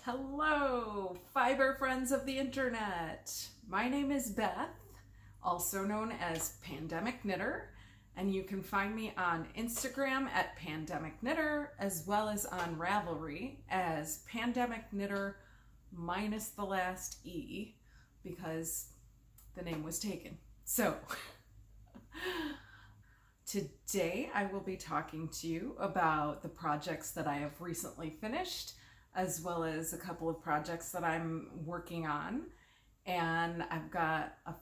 Hello, Fibre friends of the internet. My name is Beth, also known as PandemicKnittr, and you can find me on Instagram at PandemicKnittr, as well as on Ravelry as PandemicKnittr minus the last E, because the name was taken. So, today I will be talking to you about the projects that I have recently finished, as well as a couple of projects that I'm working on. And I've got a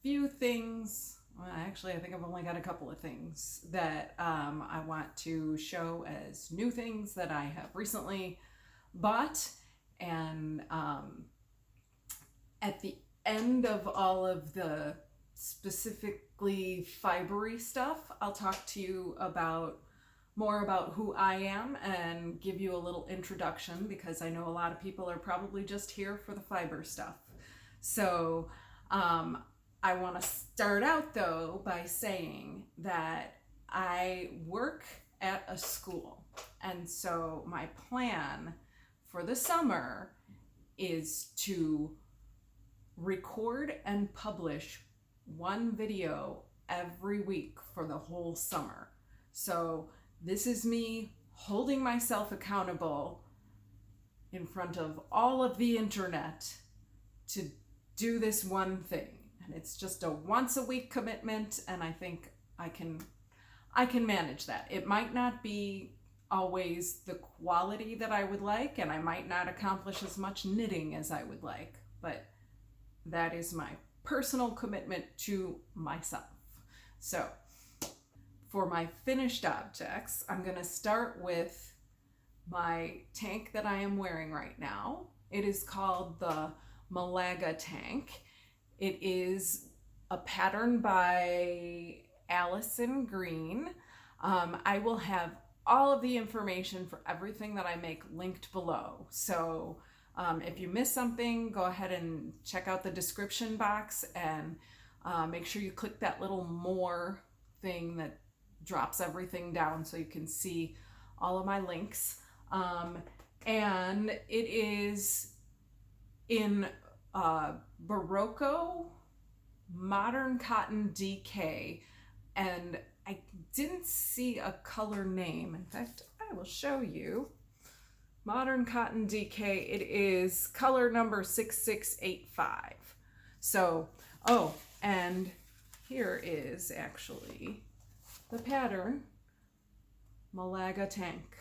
few things, well, actually I think I've only got a couple of things that I want to show as new things that I have recently bought. And at the end of all of the specifically fibery stuff, I'll talk to you more about who I am and give you a little introduction, because I know a lot of people are probably just here for the fiber stuff. So I want to start out though by saying that I work at a school, and so my plan for the summer is to record and publish one video every week for the whole summer. So this is me holding myself accountable in front of all of the internet to do this one thing. And it's just a once a week commitment, and I think I can manage that. It might not be always the quality that I would like, and I might not accomplish as much knitting as I would like, but that is my personal commitment to myself. So for my finished objects, I'm going to start with my tank that I am wearing right now. It is called the Malaga tank. It is a pattern by Alison Green. I will have all of the information for everything that I make linked below. So if you miss something, go ahead and check out the description box and make sure you click that little more thing that drops everything down so you can see all of my links. And it is in Berroco Modern Cotton DK, and I didn't see a color name. In fact, I will show you. Modern Cotton DK, it is color number 6685. So, oh, and here is actually the pattern, Malaga tank.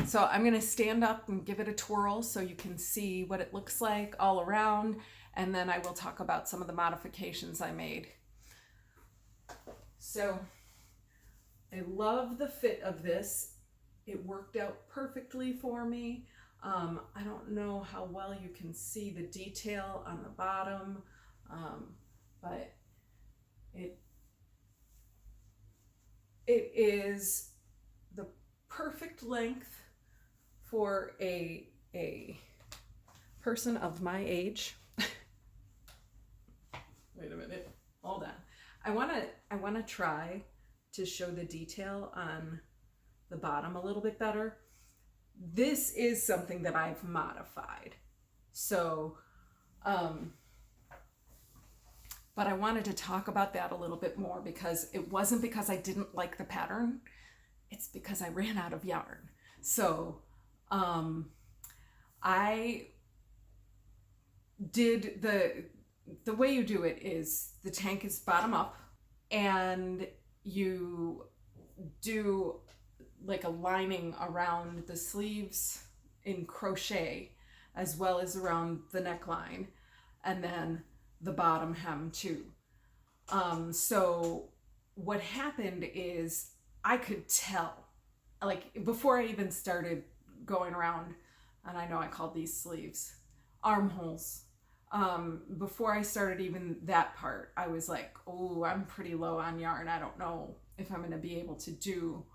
So I'm going to stand up and give it a twirl so you can see what it looks like all around, and then I will talk about some of the modifications I made. So I love the fit of this. It worked out perfectly for me. I don't know how well you can see the detail on the bottom, but it is the perfect length for a person of my age. Wait a minute, hold on. I want to try to show the detail on the bottom a little bit better. This is something that I've modified. So, but I wanted to talk about that a little bit more, because it wasn't because I didn't like the pattern, it's because I ran out of yarn. So, I did the way you do it is the tank is bottom up, and you do like a lining around the sleeves in crochet, as well as around the neckline, and then the bottom hem too. So what happened is I could tell, like before I even started going around, and I know I called these sleeves armholes. Before I started even that part, I was like, oh, I'm pretty low on yarn. I don't know if I'm going to be able to do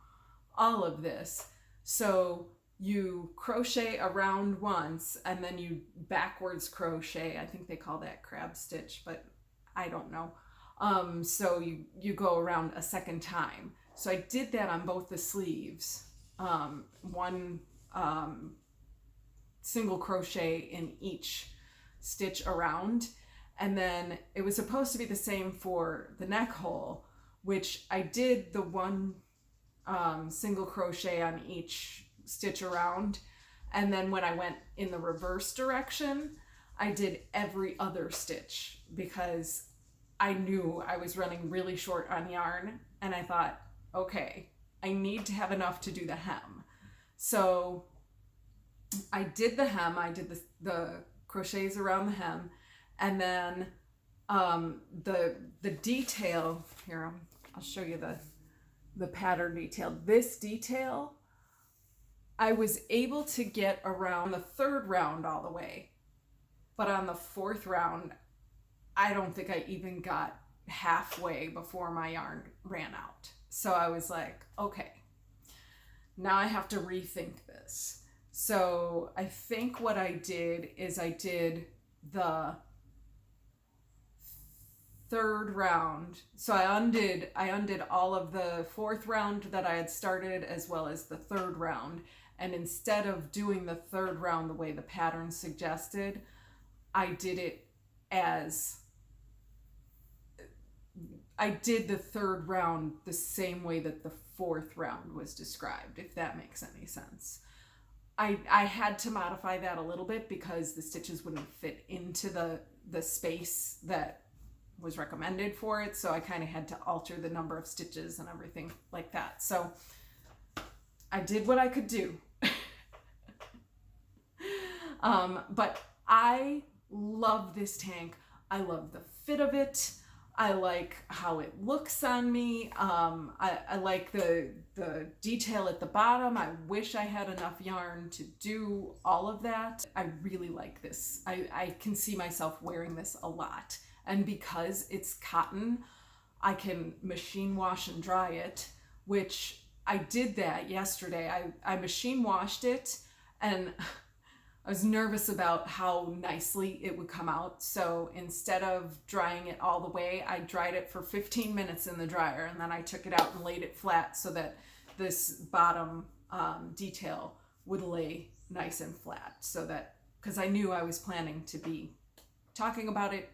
all of this. So you crochet around once, and then you backwards crochet. I think they call that crab stitch, but I don't know. So you go around a second time. So I did that on both the sleeves. one single crochet in each stitch around. And then it was supposed to be the same for the neck hole, which I did the one single crochet on each stitch around. And then when I went in the reverse direction, I did every other stitch because I knew I was running really short on yarn, and I thought, okay, I need to have enough to do the hem. So I did the hem, I did the crochets around the hem, and then the detail here, I'll show you the pattern detail. This detail, I was able to get around the third round all the way, but on the fourth round, I don't think I even got halfway before my yarn ran out. So I was like, okay, now I have to rethink this. So I think what I did is I did the third round. So I undid all of the fourth round that I had started, as well as the third round. And instead of doing the third round the way the pattern suggested, I did the third round the same way that the fourth round was described, if that makes any sense. I had to modify that a little bit because the stitches wouldn't fit into the space that was recommended for it, so I kind of had to alter the number of stitches and everything like that. So I did what I could do. But I love this tank. I love the fit of it. I like how it looks on me. I like the detail at the bottom. I wish I had enough yarn to do all of that. I really like this. I can see myself wearing this a lot. And because it's cotton, I can machine wash and dry it, which I did that yesterday. I machine washed it, and I was nervous about how nicely it would come out. So instead of drying it all the way, I dried it for 15 minutes in the dryer, and then I took it out and laid it flat so that this bottom detail would lay nice and flat. So that, because I knew I was planning to be talking about it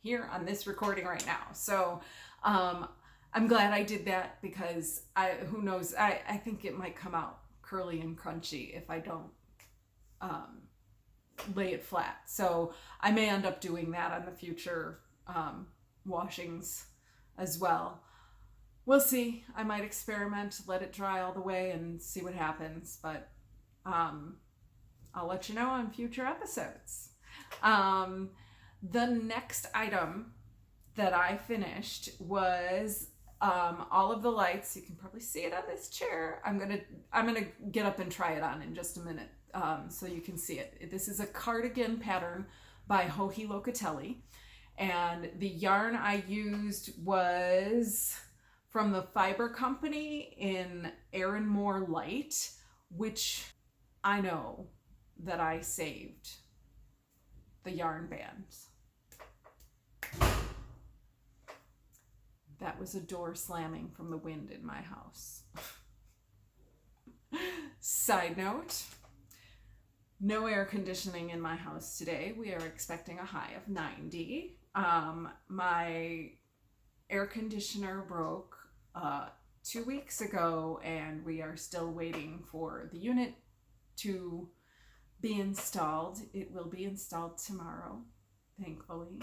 here on this recording right now. So I'm glad I did that, because who knows, I think it might come out curly and crunchy if I don't lay it flat. So I may end up doing that on the future washings as well. We'll see. I might experiment, let it dry all the way and see what happens, but I'll let you know on future episodes. The next item that I finished was all of the lights. You can probably see it on this chair. I'm gonna get up and try it on in just a minute, so you can see it. This is a cardigan pattern by Joji Locatelli, and the yarn I used was from the Fibre company in Arranmore Light, which I know that I saved the yarn bands. That was a door slamming from the wind in my house. Side note, no air conditioning in my house today. We are expecting a high of 90. My air conditioner broke 2 weeks ago, and we are still waiting for the unit to be installed. It will be installed tomorrow, thankfully.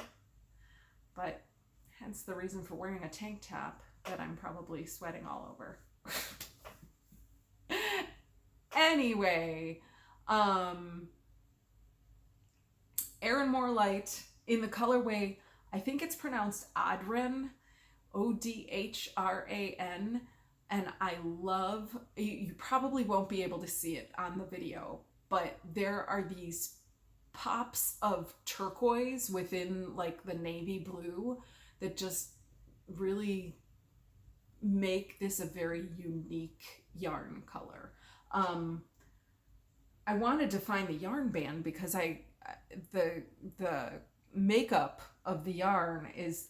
But hence the reason for wearing a tank top that I'm probably sweating all over. Anyway, Arranmore Light in the colorway, I think it's pronounced Odhran, Odhran, and I love, you probably won't be able to see it on the video, but there are these pops of turquoise within like the navy blue that just really make this a very unique yarn color. I wanted to find the yarn band because the makeup of the yarn is,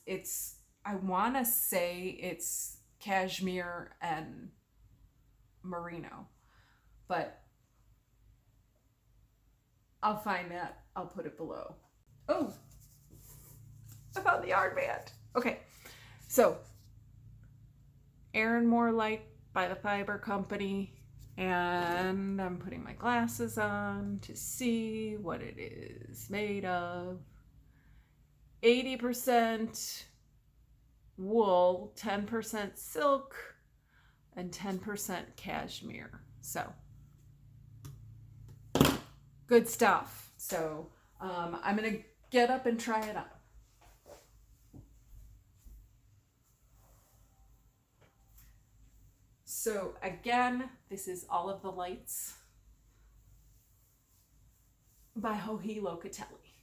I want to say it's cashmere and merino. but I'll find that. I'll put it below. Oh, I found the yarn band. Okay, so Arranmore light by the Fibre company, and I'm putting my glasses on to see what it is made of. 80% wool, 10% silk, and 10% cashmere. So good stuff. So I'm gonna get up and try it on. So again, this is All of the Lights by Joji Locatelli.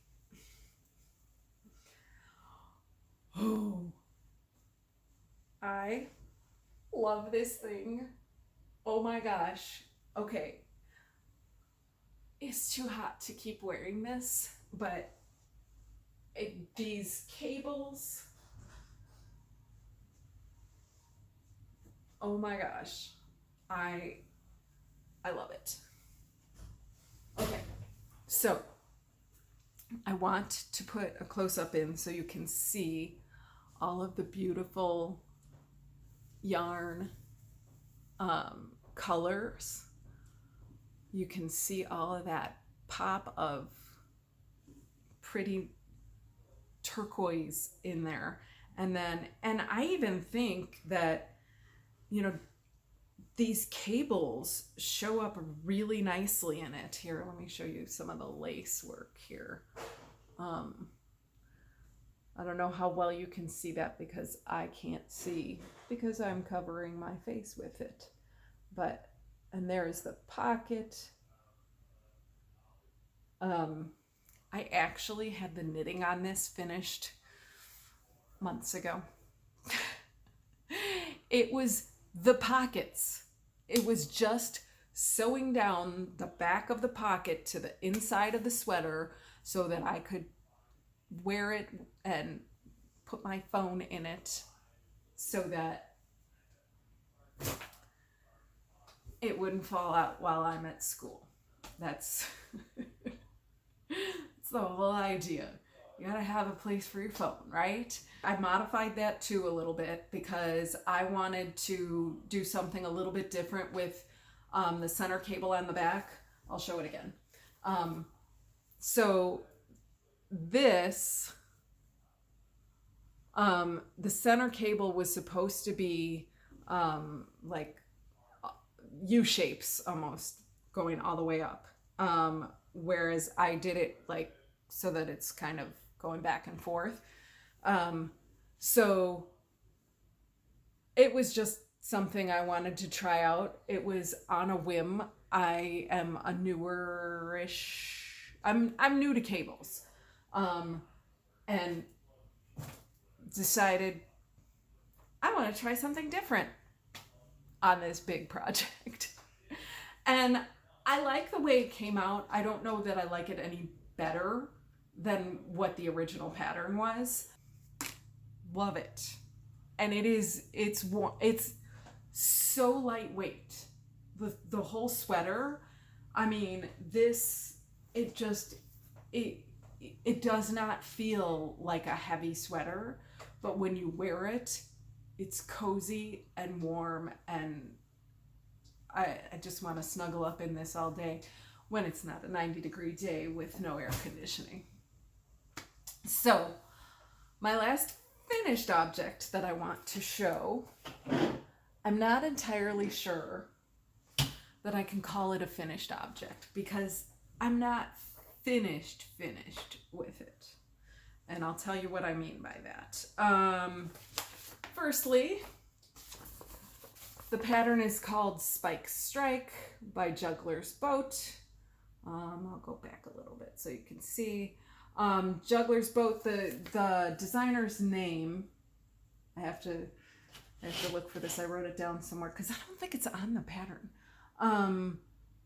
Oh, I love this thing. Oh my gosh. Okay. It's too hot to keep wearing this, but these cables, oh my gosh, I love it. Okay, so I want to put a close-up in so you can see all of the beautiful yarn colors. You can see all of that pop of pretty turquoise in there. And I even think that, you know, these cables show up really nicely in it. Here, let me show you some of the lace work here. I don't know how well you can see that because I can't see because I'm covering my face with it. But, and there's the pocket. I actually had the knitting on this finished months ago. It was the pockets. It was just sewing down the back of the pocket to the inside of the sweater so that I could wear it and put my phone in it so that it wouldn't fall out while I'm at school. That's the whole idea. You gotta have a place for your phone, right? I modified that too a little bit because I wanted to do something a little bit different with the center cable on the back. I'll show it again. So this, the center cable was supposed to be like U-shapes almost going all the way up. Whereas I did it like so that it's kind of going back and forth. So it was just something I wanted to try out. It was on a whim. I am a newer-ish, I'm new to cables. And decided I want to try something different on this big project. And I like the way it came out. I don't know that I like it any better than what the original pattern was. Love it. And it's so lightweight. The whole sweater, I mean, it does not feel like a heavy sweater, but when you wear it, it's cozy and warm, and I just want to snuggle up in this all day when it's not a 90-degree day with no air conditioning. So my last finished object that I want to show, I'm not entirely sure that I can call it a finished object because I'm not finished with it. And I'll tell you what I mean by that. Firstly, the pattern is called Spike Strike by Juggler's Boat. I'll go back a little bit so you can see. Juggler's Boat, the designer's name, I have to look for this. I wrote it down somewhere because I don't think it's on the pattern.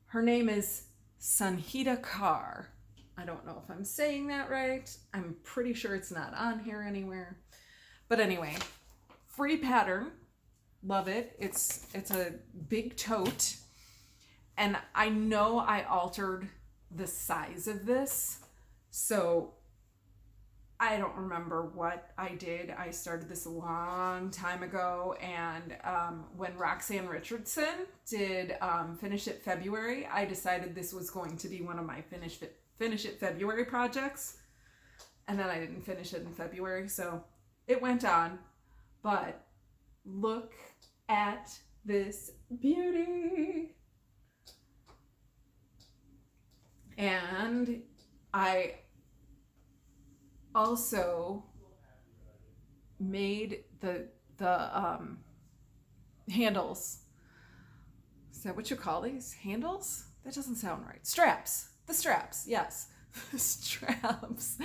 Her name is Sanhita Kar. I don't know if I'm saying that right. I'm pretty sure it's not on here anywhere. But anyway, free pattern. Love it. It's a big tote. And I know I altered the size of this, so I don't remember what I did. I started this a long time ago, and when Roxanne Richardson did Finish It February, I decided this was going to be one of my Finish It February projects, and then I didn't finish it in February, so it went on. But look at this beauty. And I also made the handles. Is that what you call these? Handles? That doesn't sound right. Straps. The straps, yes. The straps.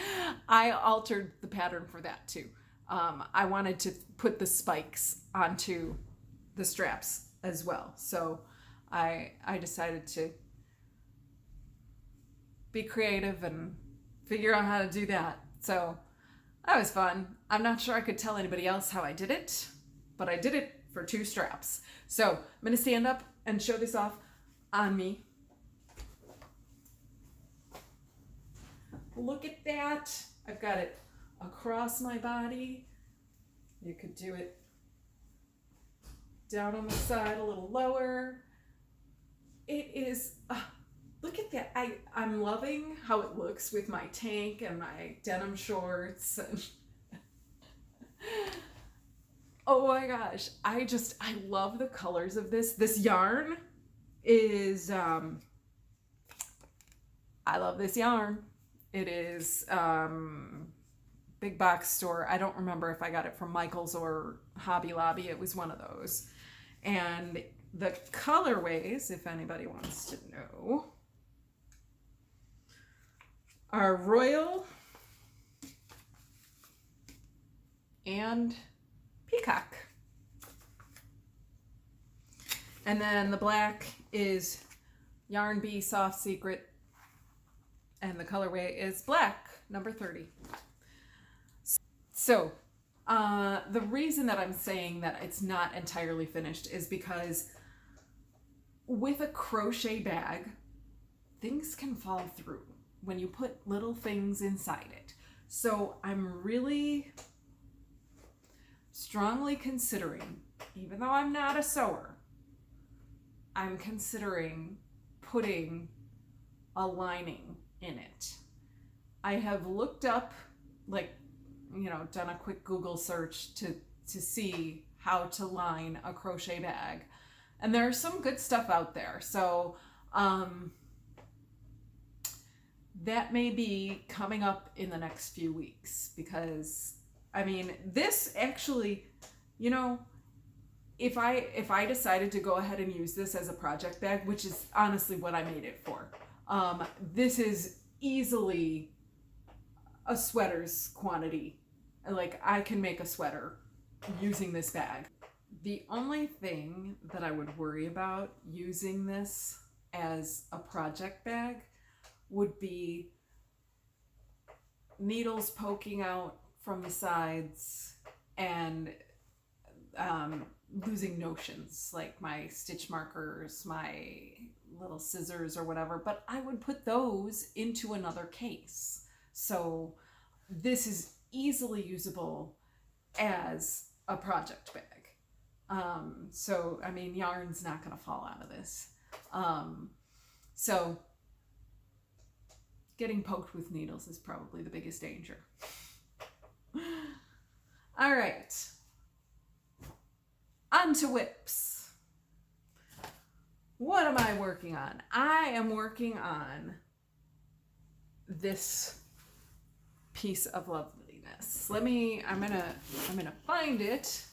I altered the pattern for that too. I wanted to put the spikes onto the straps as well. So I decided to be creative and figure out how to do that. So that was fun. I'm not sure I could tell anybody else how I did it, but I did it for 2 straps. So I'm going to stand up and show this off on me. Look at that. I've got it across my body. You could do it down on the side a little lower. It is, look at that. I'm loving how it looks with my tank and my denim shorts. And oh my gosh. I love the colors of this. This yarn is, I love this yarn. It is big box store. I don't remember if I got it from Michael's or Hobby Lobby. It was one of those. And the colorways, if anybody wants to know, are Royal and Peacock. And then the black is Yarn Bee Soft Secret, and the colorway is black, number 30. So the reason that I'm saying that it's not entirely finished is because with a crochet bag, things can fall through when you put little things inside it. So I'm really strongly considering, even though I'm not a sewer, I'm considering putting a lining in it. I have looked up, like, you know, done a quick Google search to see how to line a crochet bag. And there's some good stuff out there. So that may be coming up in the next few weeks, because I mean, this actually, you know, if I decided to go ahead and use this as a project bag, which is honestly what I made it for, this is easily a sweater's quantity. Like, I can make a sweater using this bag. The only thing that I would worry about using this as a project bag would be needles poking out from the sides and losing notions, like my stitch markers, my little scissors or whatever, but I would put those into another case. So this is easily usable as a project bag. So, I mean, yarn's not going to fall out of this. So getting poked with needles is probably the biggest danger. All right. On to whips. What am I working on? I am working on this piece of loveliness. I'm gonna find it.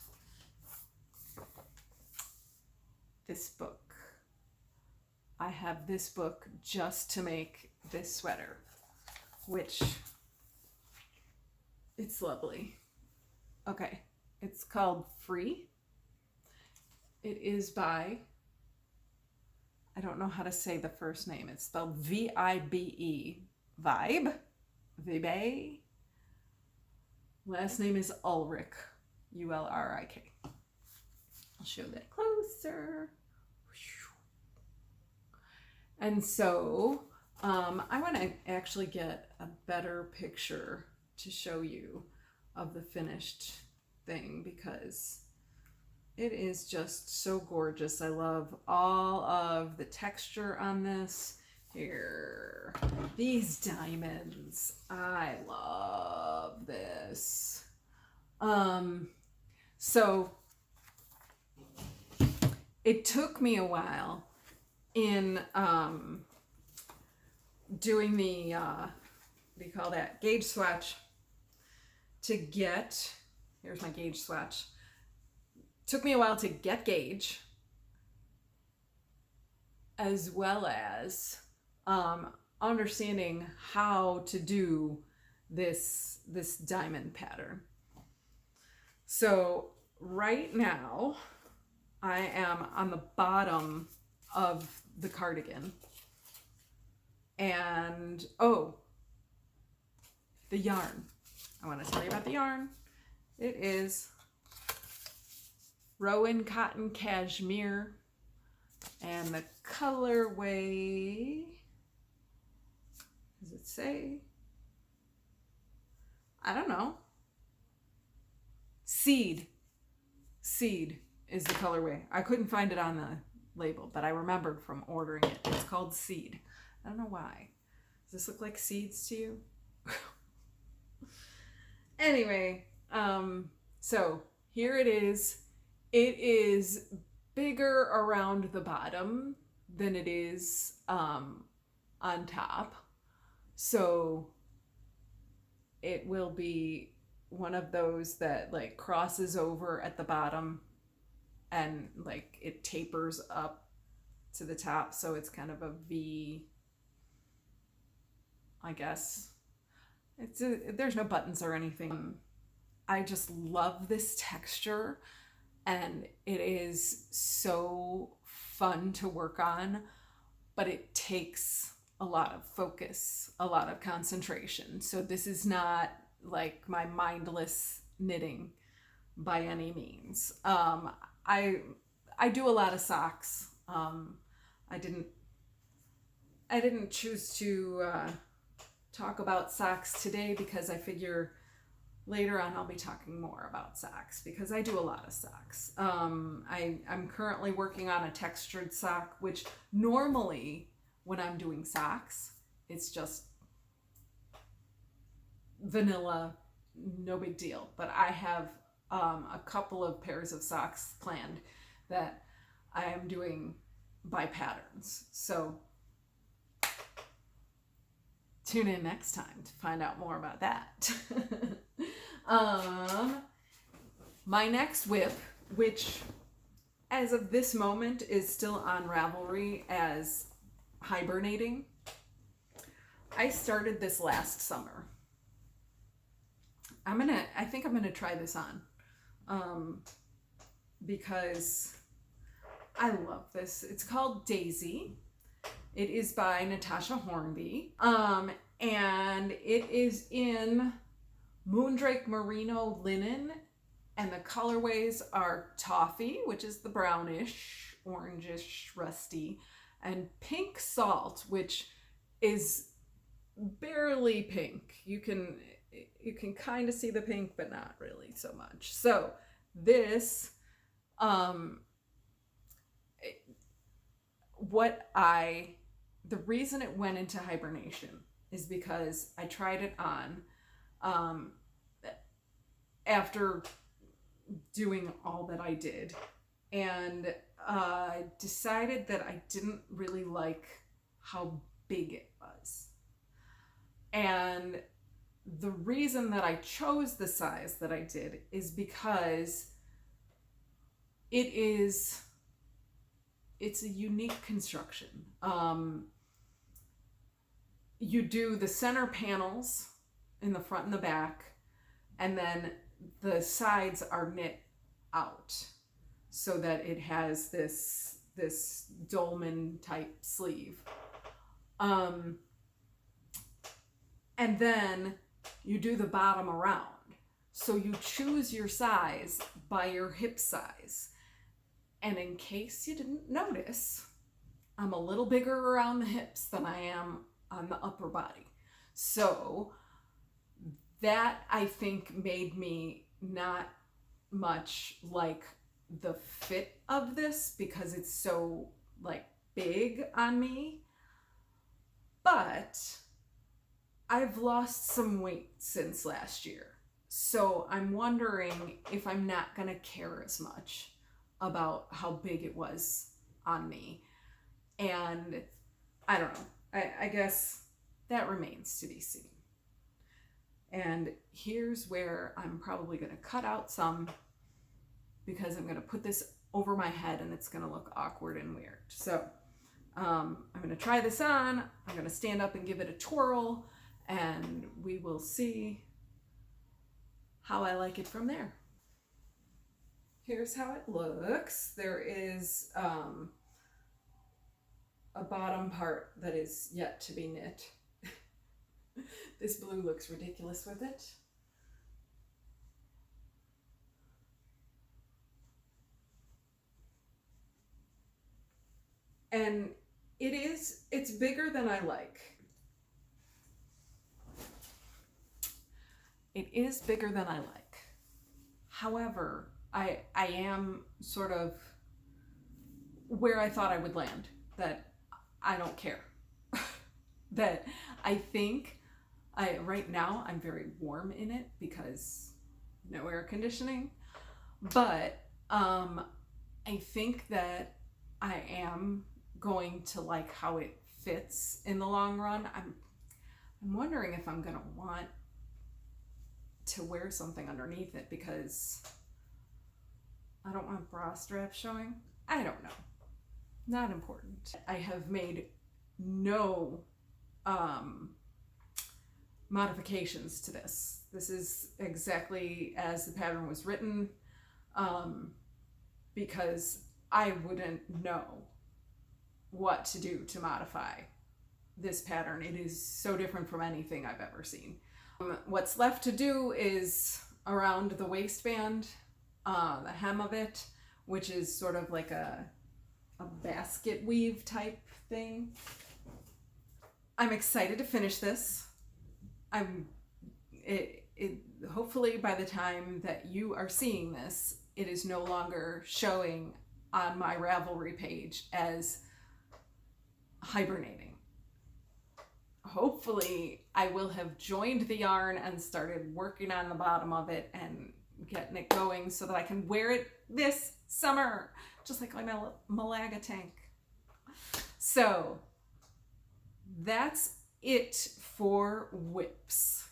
This book. I have this book just to make this sweater, which it's lovely. Okay, it's called Free. It is by, I don't know how to say the first name. It's spelled V-I-B-E. Vibe. Last name is Ulrik. U-L-R-I-K. I'll show that closer. And so I want to actually get a better picture to show you of the finished thing because it is just so gorgeous. I love all of the texture on this. Here, these diamonds. I love this. So it took me a while in doing the what do you call that, gauge swatch to get, here's my gauge swatch. Took me a while to get gauge as well as understanding how to do this diamond pattern. So right now I am on the bottom of the cardigan, and oh, the yarn. I want to tell you about the yarn. It is Rowan cotton cashmere, and the colorway, does it say? I don't know. Seed is the colorway. I couldn't find it on the label, but I remembered from ordering it. It's called Seed. I don't know why. Does this look like seeds to you? Anyway, so here it is. It is bigger around the bottom than it is on top. So it will be one of those that like crosses over at the bottom and like it tapers up to the top. So it's kind of a V, I guess. There's no buttons or anything. I just love this texture, and it is so fun to work on, but it takes a lot of focus, a lot of concentration. So this is not like my mindless knitting by any means. I do a lot of socks. I didn't choose to talk about socks today because I figure later on I'll be talking more about socks because I do a lot of socks. I'm currently working on a textured sock, which normally when I'm doing socks, it's just vanilla, no big deal. But I have a couple of pairs of socks planned that I am doing by patterns. So tune in next time to find out more about that. My next whip, which as of this moment is still on Ravelry as hibernating. I started this last summer. I think I'm gonna try this on because I love this. It's called Daisy. It is by Natasja Hornby. And it is in Moondrake Merino linen, and the colorways are Toffee, which is the brownish, orangish, rusty, and Pink Salt, which is barely pink. You can kind of see the pink, but not really so much. So this, the reason it went into hibernation is because I tried it on after doing all that I did, and decided that I didn't really like how big it was. And the reason that I chose the size that I did is because it's a unique construction. You do the center panels in the front and the back, and then the sides are knit out so that it has this dolman type sleeve. And then you do the bottom around. So you choose your size by your hip size. And in case you didn't notice, I'm a little bigger around the hips than I am on the upper body. So that, I think, made me not much like the fit of this because it's so like big on me. But I've lost some weight since last year. So I'm wondering if I'm not going to care as much about how big it was on me. And I don't know. I guess that remains to be seen. And here's where I'm probably going to cut out some because I'm going to put this over my head and it's going to look awkward and weird. So I'm going to try this on. I'm going to stand up and give it a twirl, and we will see how I like it from there. Here's how it looks. There is a bottom part that is yet to be knit. This blue looks ridiculous with it. And it's bigger than I like. It is bigger than I like. However, I am sort of where I thought I would land, that I don't care. That I think right now I'm very warm in it because no air conditioning, but I think that I am going to like how it fits in the long run. I'm wondering if I'm gonna want to wear something underneath it because I don't want bra straps showing. I don't know. Not important. I have made no modifications to this. This is exactly as the pattern was written, because I wouldn't know what to do to modify this pattern. It is so different from anything I've ever seen. What's left to do is around the waistband, the hem of it, which is sort of like a basket weave type thing. I'm excited to finish this. Hopefully by the time that you are seeing this, it is no longer showing on my Ravelry page as hibernating. Hopefully I will have joined the yarn and started working on the bottom of it and getting it going so that I can wear it this summer, just like my Malaga tank. So that's it for whips.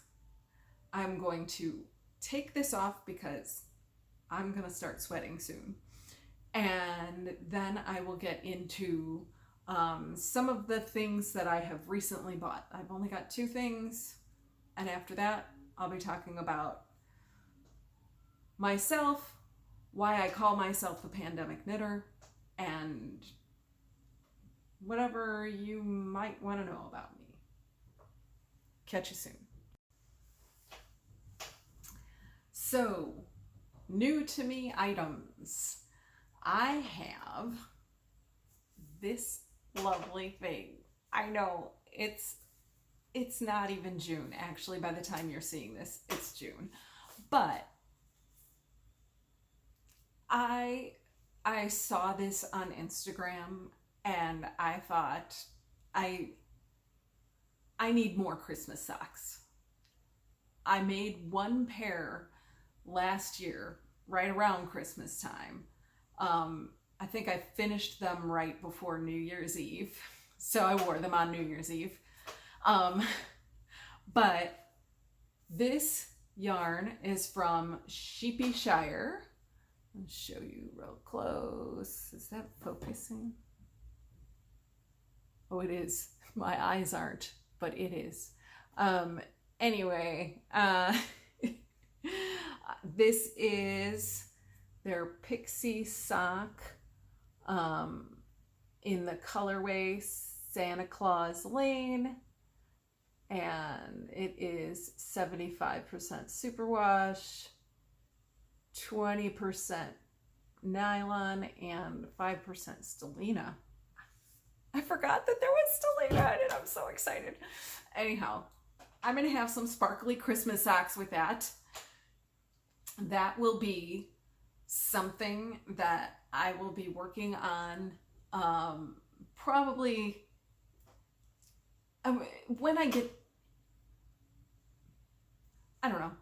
I'm going to take this off because I'm gonna start sweating soon. And then I will get into some of the things that I have recently bought. I've only got 2 things, and after that I'll be talking about myself, why I call myself the Pandemic Knitter, and whatever you might want to know about me. Catch you soon. So, new to me items. I have this lovely thing. I know it's not even June. Actually, by the time you're seeing this, it's June. But I saw this on Instagram and I thought I need more Christmas socks. I made 1 pair last year, right around Christmas time. I think I finished them right before New Year's Eve, so I wore them on New Year's Eve. But this yarn is from Sheepyshire. I'll show you real close. Is that focusing? Oh, it is. My eyes aren't, but it is. Anyway, this is their Pixie sock in the colorway Santa Claus Lane, and it is 75% superwash, 20% nylon, and 5% stellina. I forgot that there was still later on and I'm so excited. Anyhow, I'm going to have some sparkly Christmas socks with that. That will be something that I will be working on probably when I get, I don't know.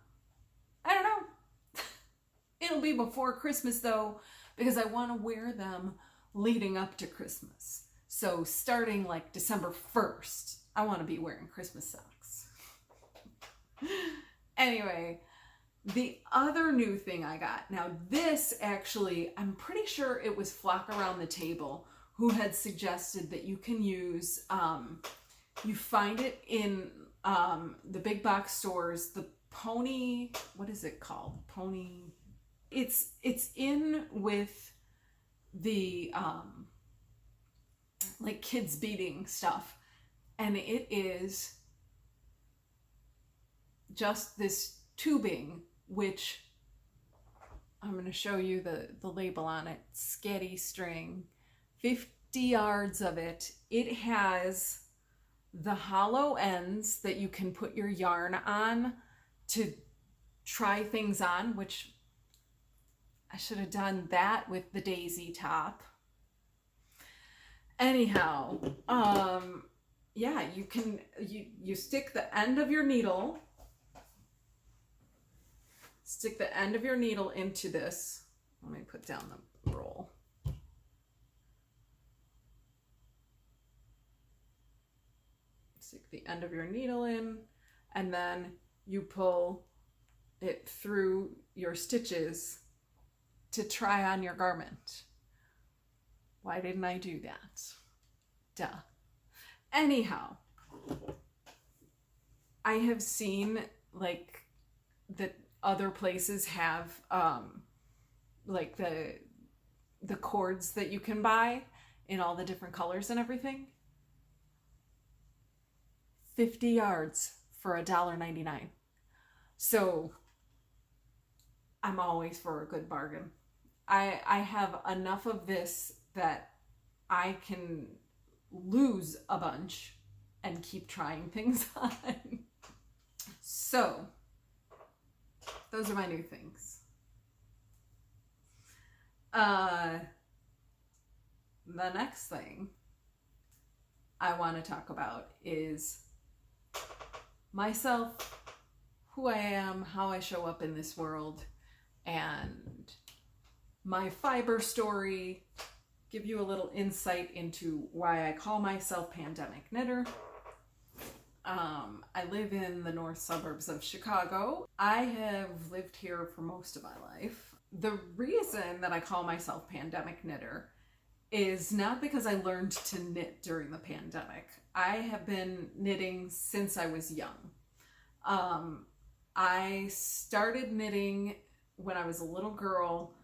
It'll be before Christmas though, because I want to wear them leading up to Christmas. So starting like December 1st, I want to be wearing Christmas socks. Anyway, the other new thing I got, now this actually, I'm pretty sure it was Flock Around the Table who had suggested that you can use, you find it in the big box stores, the pony, what is it called? Pony, it's in with the like kids beading stuff, and it is just this tubing, which I'm going to show you the label on it. Sketty string, 50 yards of it. It has the hollow ends that you can put your yarn on to try things on, which I should have done that with the daisy top. Anyhow, yeah, you can, you stick the end of your needle, into this. Let me put down the roll. Stick the end of your needle in, and then you pull it through your stitches to try on your garment. Why didn't I do that? Duh. Anyhow, I have seen like that other places have like the cords that you can buy in all the different colors and everything. 50 yards for $1.99. So I'm always for a good bargain. I have enough of this that I can lose a bunch and keep trying things on. So those are my new things. The next thing I want to talk about is myself, who I am, how I show up in this world, and my Fibre story, give you a little insight into why I call myself PandemicKnittr. I live in the north suburbs of Chicago. I have lived here for most of my life. The reason that I call myself PandemicKnittr is not because I learned to knit during the pandemic. I have been knitting since I was young. I started knitting when I was a little girl,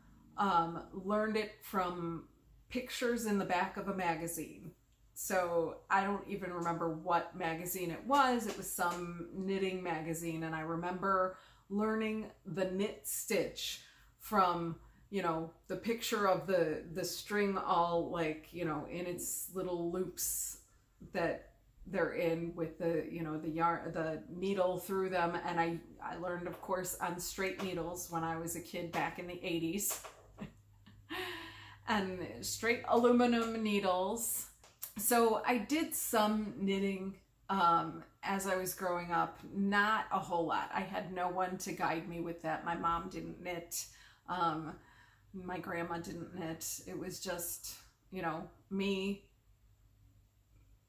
learned it from pictures in the back of a magazine. So I don't even remember what magazine it was. It was some knitting magazine, and I remember learning the knit stitch from, you know, the picture of the string all like, you know, in its little loops that they're in with the, you know, the yarn, the needle through them. And I learned, of course, on straight needles when I was a kid back in the 80s. And straight aluminum needles. So I did some knitting as I was growing up, not a whole lot. I had no one to guide me with that. My mom didn't knit. My grandma didn't knit. It was just, you know, me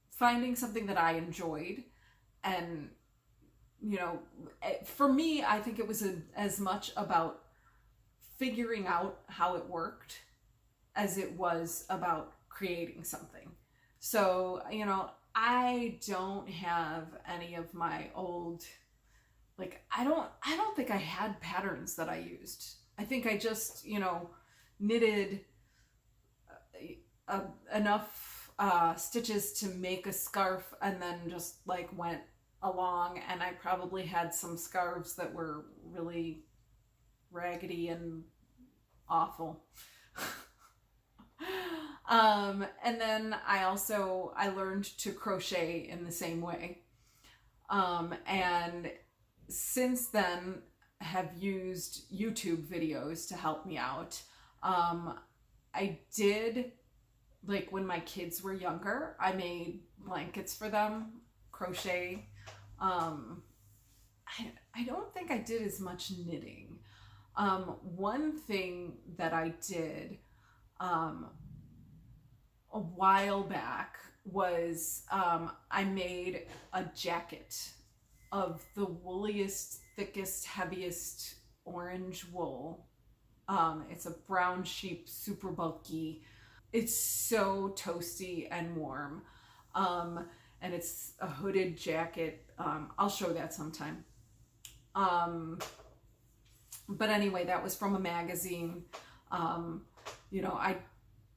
finding something that I enjoyed. And, you know, for me, I think it was as much about figuring out how it worked as it was about creating something. So, you know, I don't have any of my old, like, I don't think I had patterns that I used. I think I just, you know, knitted enough stitches to make a scarf and then just like went along. And I probably had some scarves that were really raggedy and awful. And then I learned to crochet in the same way. And since then have used YouTube videos to help me out. I did, like when my kids were younger, I made blankets for them, crochet. I don't think I did as much knitting. One thing that I did a while back was I made a jacket of the wooliest, thickest, heaviest orange wool. It's a brown sheep, super bulky. It's so toasty and warm. And it's a hooded jacket. I'll show that sometime. But anyway, that was from a magazine. You know, I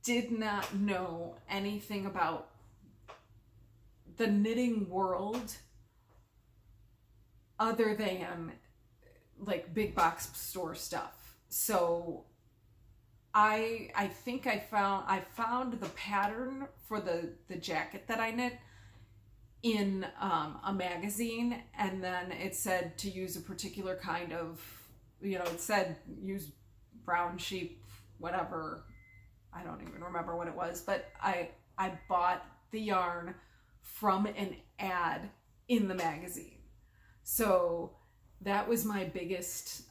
did not know anything about the knitting world other than like big box store stuff. So I think I found the pattern for the jacket that I knit in a magazine, and then it said to use a particular kind of, you know, it said use brown sheep, whatever. I don't even remember what it was, but I bought the yarn from an ad in the magazine. So that was my biggest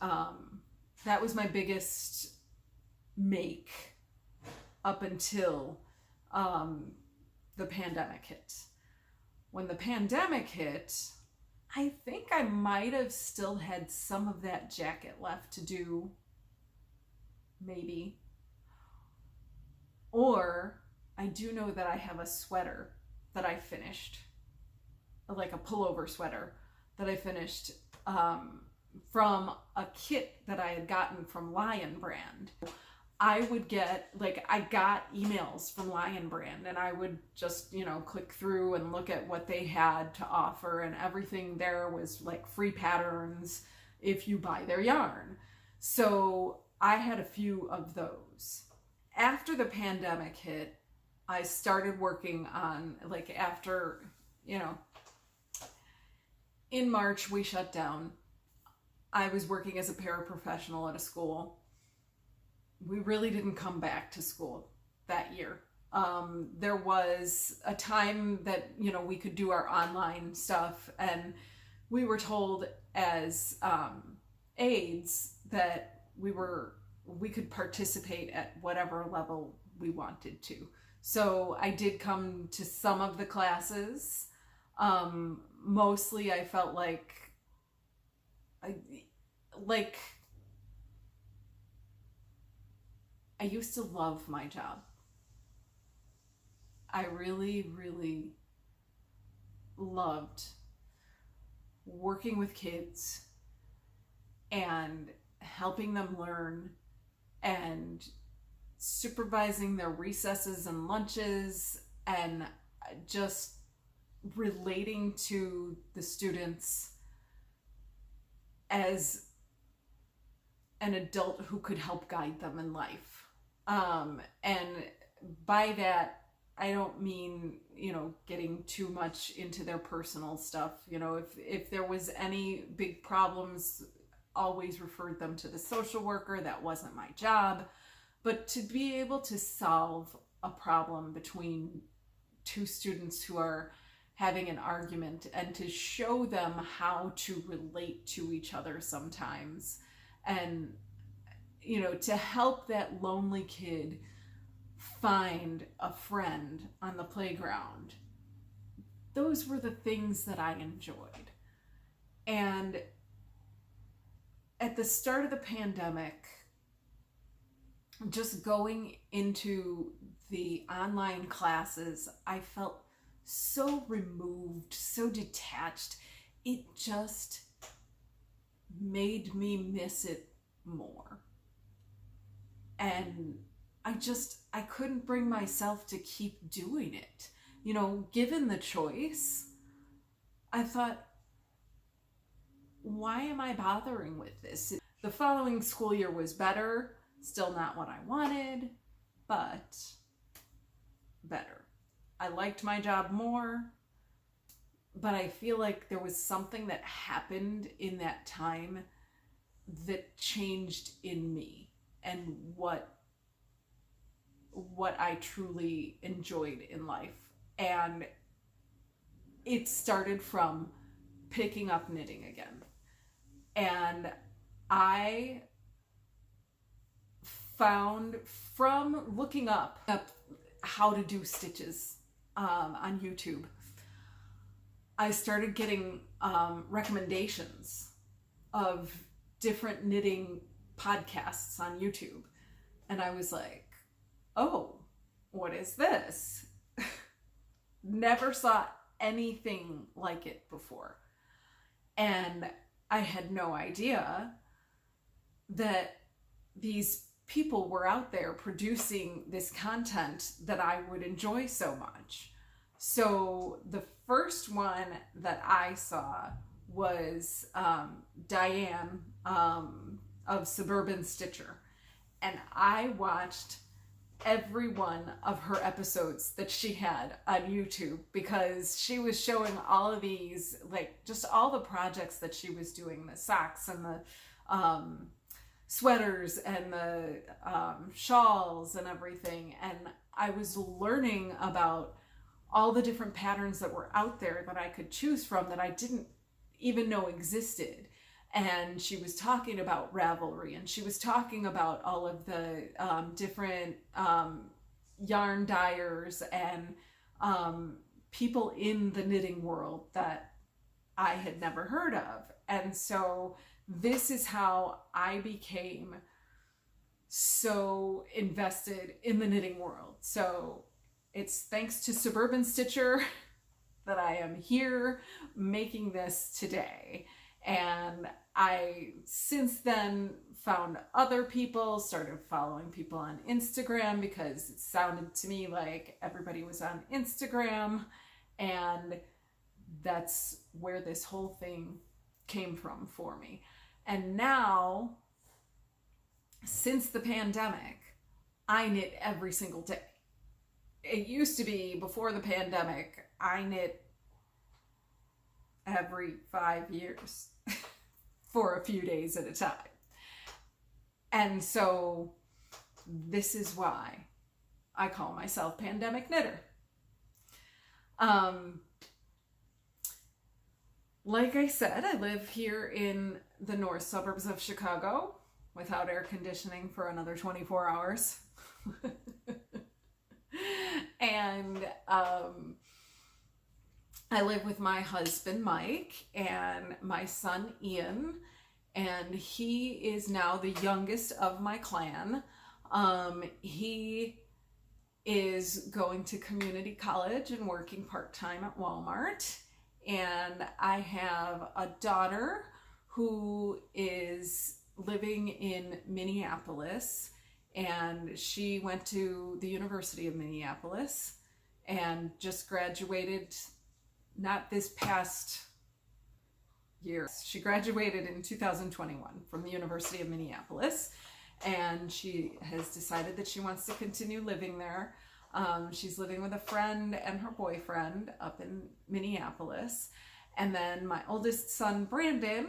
make up until the pandemic hit. When the pandemic hit, I think I might have still had some of that jacket left to do, maybe. Or I do know that I have a sweater that I finished, like a pullover sweater that I finished from a kit that I had gotten from Lion Brand. I would get, like, I got emails from Lion Brand, and I would just, you know, click through and look at what they had to offer, and everything there was like free patterns if you buy their yarn. So I had a few of those. After the pandemic hit, I started working on, like, after, you know, in March we shut down. I was working as a paraprofessional at a school. We really didn't come back to school that year. There was a time that, you know, we could do our online stuff, and we were told as aides that we could participate at whatever level we wanted to. So I did come to some of the classes. Mostly I felt like I used to love my job. I really, really loved working with kids and helping them learn and supervising their recesses and lunches and just relating to the students as an adult who could help guide them in life. And by that, I don't mean, you know, getting too much into their personal stuff. You know, if there was any big problems, always referred them to the social worker. That wasn't my job. But to be able to solve a problem between two students who are having an argument and to show them how to relate to each other sometimes, and, you know, to help that lonely kid find a friend on the playground. Those were the things that I enjoyed. And at the start of the pandemic, just going into the online classes, I felt so removed, so detached. It just made me miss it more. And I couldn't bring myself to keep doing it. You know, given the choice, I thought, why am I bothering with this? The following school year was better, still not what I wanted, but I liked my job more, but I feel like there was something that happened in that time that changed in me and what I truly enjoyed in life. And it started from picking up knitting again. And I found, from looking up how to do stitches on YouTube, I started getting recommendations of different knitting podcasts on YouTube. And I was like, oh, what is this? Never saw anything like it before. And I had no idea that these people were out there producing this content that I would enjoy so much. So the first one that I saw was Diane of Suburban Stitcher. And I watched every one of her episodes that she had on YouTube, because she was showing all of these, like, just all the projects that she was doing, the socks and the sweaters and the shawls and everything. And I was learning about all the different patterns that were out there that I could choose from that I didn't even know existed. And she was talking about Ravelry, and she was talking about all of the different yarn dyers and people in the knitting world that I had never heard of. And so this is how I became so invested in the knitting world. So it's thanks to Suburban Stitcher that I am here making this today. And I since then found other people, started following people on Instagram, because it sounded to me like everybody was on Instagram, and that's where this whole thing came from for me. And now, since the pandemic, I knit every single day. It used to be, before the pandemic, I knit every 5 years for a few days at a time. And so this is why I call myself Pandemic Knitter. Like I said, I live here in the north suburbs of Chicago without air conditioning for another 24 hours. And I live with my husband, Mike, and my son, Ian, and he is now the youngest of my clan. He is going to community college and working part-time at Walmart. And I have a daughter who is living in Minneapolis, and she went to the University of Minneapolis and just graduated, not this past year. She graduated in 2021 from the University of Minneapolis, and she has decided that she wants to continue living there. She's living with a friend and her boyfriend up in Minneapolis. And then my oldest son, Brandon,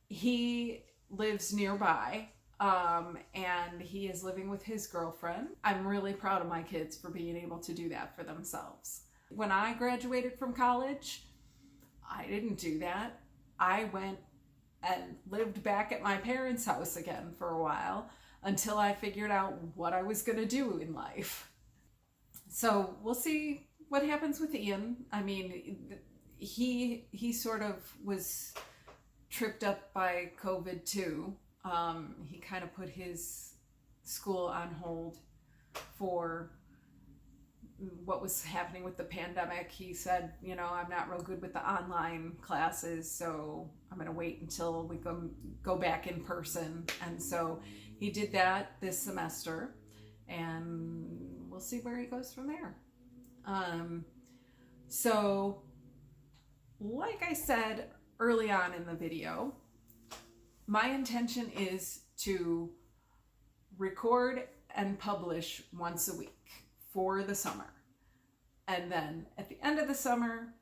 he lives nearby, and he is living with his girlfriend. I'm really proud of my kids for being able to do that for themselves. When I graduated from college, I didn't do that. I went and lived back at my parents' house again for a while until I figured out what I was going to do in life. So we'll see what happens with Ian. I mean, he sort of was tripped up by COVID too. He kind of put his school on hold for what was happening with the pandemic. He said, you know, I'm not real good with the online classes, so I'm going to wait until we go back in person. And so he did that this semester, and we'll see where he goes from there. So like I said early on in the video, my intention is to record and publish once a week for the summer. And then at the end of the summer,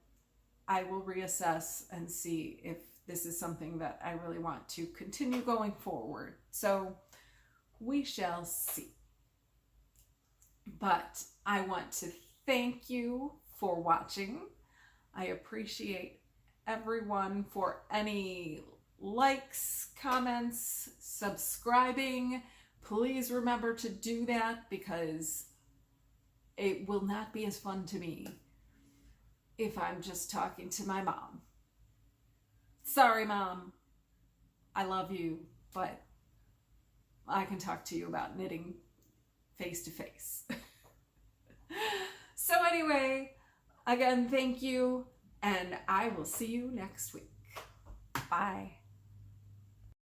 I will reassess and see if this is something that I really want to continue going forward. So we shall see. But I want to thank you for watching. I appreciate everyone for any likes, comments, subscribing. Please remember to do that because it will not be as fun to me if I'm just talking to my mom. Sorry, Mom. I love you, but I can talk to you about knitting face to face. So anyway, again, thank you, and I will see you next week. Bye.